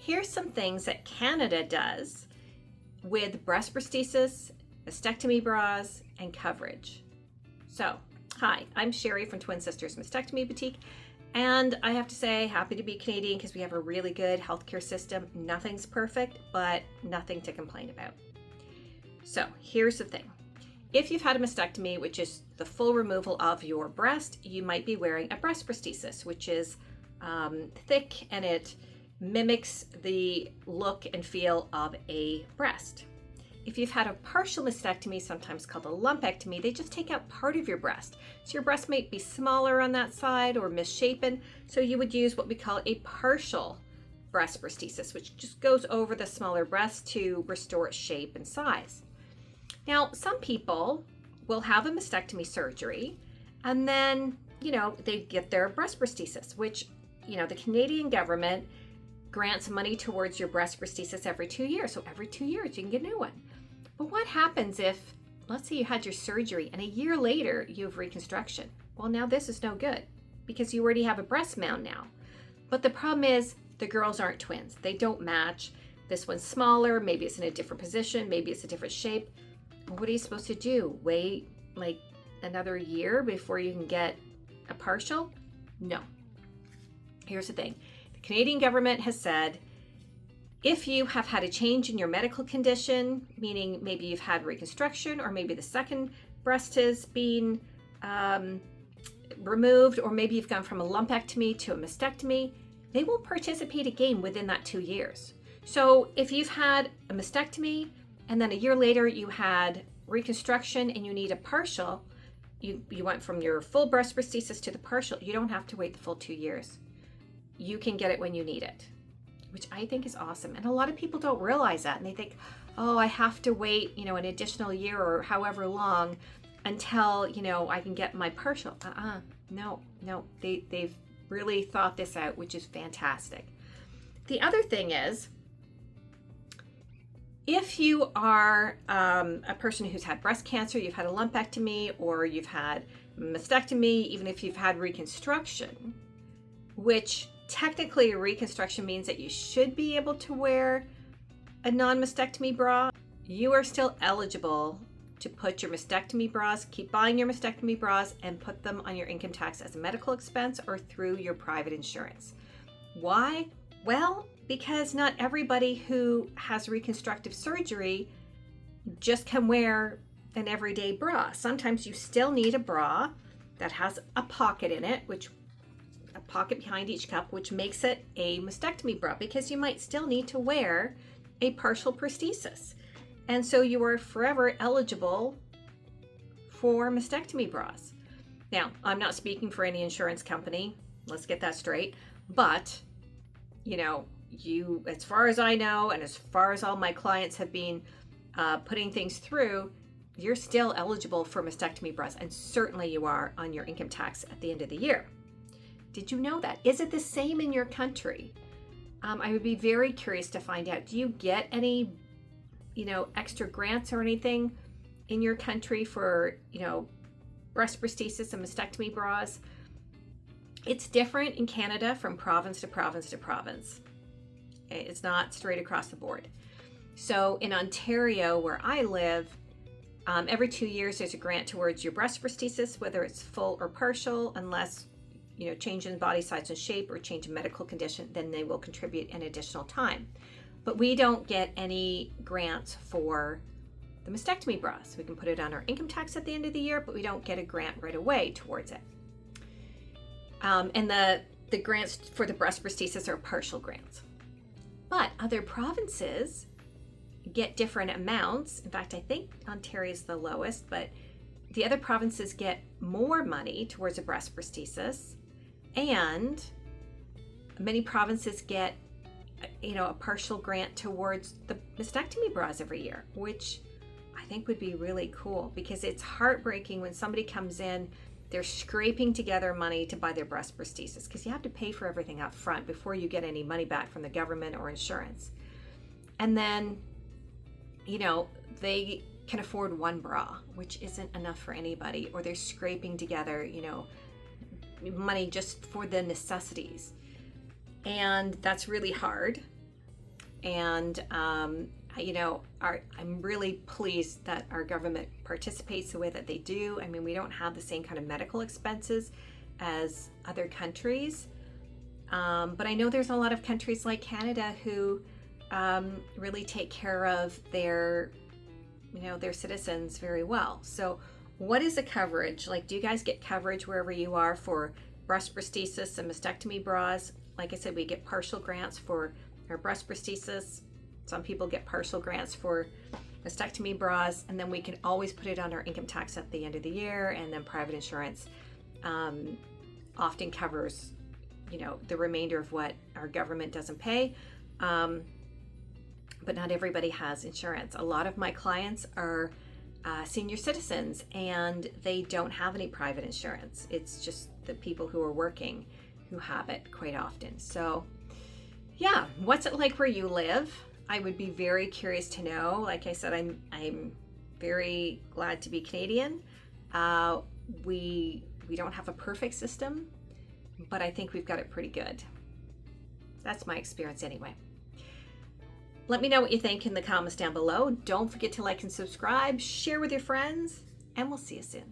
Here's some things that Canada does with breast prosthesis, mastectomy bras, and coverage. So, hi, I'm Sherry from Twin Sisters Mastectomy Boutique, and I have to say, happy to be Canadian because we have a really good healthcare system. Nothing's perfect, but nothing to complain about. So, here's the thing. If you've had a mastectomy, which is the full removal of your breast, you might be wearing a breast prosthesis, which is thick and it mimics the look and feel of a breast. If you've had a partial mastectomy, sometimes called a lumpectomy, they just take out part of your breast. So your breast might be smaller on that side or misshapen. So you would use what we call a partial breast prosthesis, which just goes over the smaller breast to restore its shape and size. Now, some people will have a mastectomy surgery and then, they get their breast prosthesis, which, the Canadian government grants money towards your breast prosthesis every 2 years. So every 2 years you can get a new one. But what happens if, let's say you had your surgery and a year later you have reconstruction? Well, now this is no good because you already have a breast mound now. But the problem is the girls aren't twins. They don't match. This one's smaller. Maybe it's in a different position. Maybe it's a different shape. What are you supposed to do? Wait like another year before you can get a partial? No. Here's the thing. The Canadian government has said, if you have had a change in your medical condition, meaning maybe you've had reconstruction or maybe the second breast has been removed, or maybe you've gone from a lumpectomy to a mastectomy, they will participate again within that 2 years. So if you've had a mastectomy and then a year later you had reconstruction and you need a partial, you went from your full breast prosthesis to the partial, you don't have to wait the full 2 years. You can get it when you need it, which I think is awesome. And a lot of people don't realize that, and they think, oh, I have to wait, an additional year or however long until, I can get my partial. No, they've really thought this out, which is fantastic. The other thing is, if you are a person who's had breast cancer, you've had a lumpectomy, or you've had mastectomy, even if you've had reconstruction, which technically reconstruction means that you should be able to wear a non-mastectomy bra, you are still eligible to put your mastectomy bras, keep buying your mastectomy bras, and put them on your income tax as a medical expense or through your private insurance. Why? Well, because not everybody who has reconstructive surgery just can wear an everyday bra. Sometimes you still need a bra that has a pocket in it, a pocket behind each cup, which makes it a mastectomy bra, because you might still need to wear a partial prosthesis. And so you are forever eligible for mastectomy bras. Now, I'm not speaking for any insurance company. Let's get that straight. But, you, as far as I know, and as far as all my clients have been putting things through, you're still eligible for mastectomy bras, and certainly you are on your income tax at the end of the year. Did you know that? Is it the same in your country? I would be very curious to find out. Do you get any, extra grants or anything in your country for, breast prosthesis and mastectomy bras? It's different in Canada from province to province to province. It's not straight across the board. So in Ontario, where I live, every 2 years there's a grant towards your breast prosthesis, whether it's full or partial, unless change in body size and shape or change in medical condition, then they will contribute an additional time. But we don't get any grants for the mastectomy bras. We can put it on our income tax at the end of the year, but we don't get a grant right away towards it. And the grants for the breast prosthesis are partial grants. But other provinces get different amounts. In fact, I think Ontario is the lowest, but the other provinces get more money towards a breast prosthesis. And many provinces get, a partial grant towards the mastectomy bras every year, which I think would be really cool, because it's heartbreaking when somebody comes in, they're scraping together money to buy their breast prosthesis, because you have to pay for everything up front before you get any money back from the government or insurance. And then, they can afford one bra, which isn't enough for anybody, or they're scraping together, money just for the necessities. And that's really hard. And I'm really pleased that our government participates the way that they do. I mean, we don't have the same kind of medical expenses as other countries, but I know there's a lot of countries like Canada who really take care of their citizens very well. So what is the coverage? Like, do you guys get coverage wherever you are for breast prosthesis and mastectomy bras? Like I said, we get partial grants for our breast prosthesis. Some people get partial grants for mastectomy bras, and then we can always put it on our income tax at the end of the year. And then private insurance often covers, the remainder of what our government doesn't pay. But not everybody has insurance. A lot of my clients are senior citizens, and they don't have any private insurance. It's just the people who are working who have it quite often. So yeah, what's it like where you live? I would be very curious to know. Like I said, I'm very glad to be Canadian. We don't have a perfect system, but I think we've got it pretty good. That's my experience anyway. Let me know what you think in the comments down below. Don't forget to like and subscribe, share with your friends, and we'll see you soon.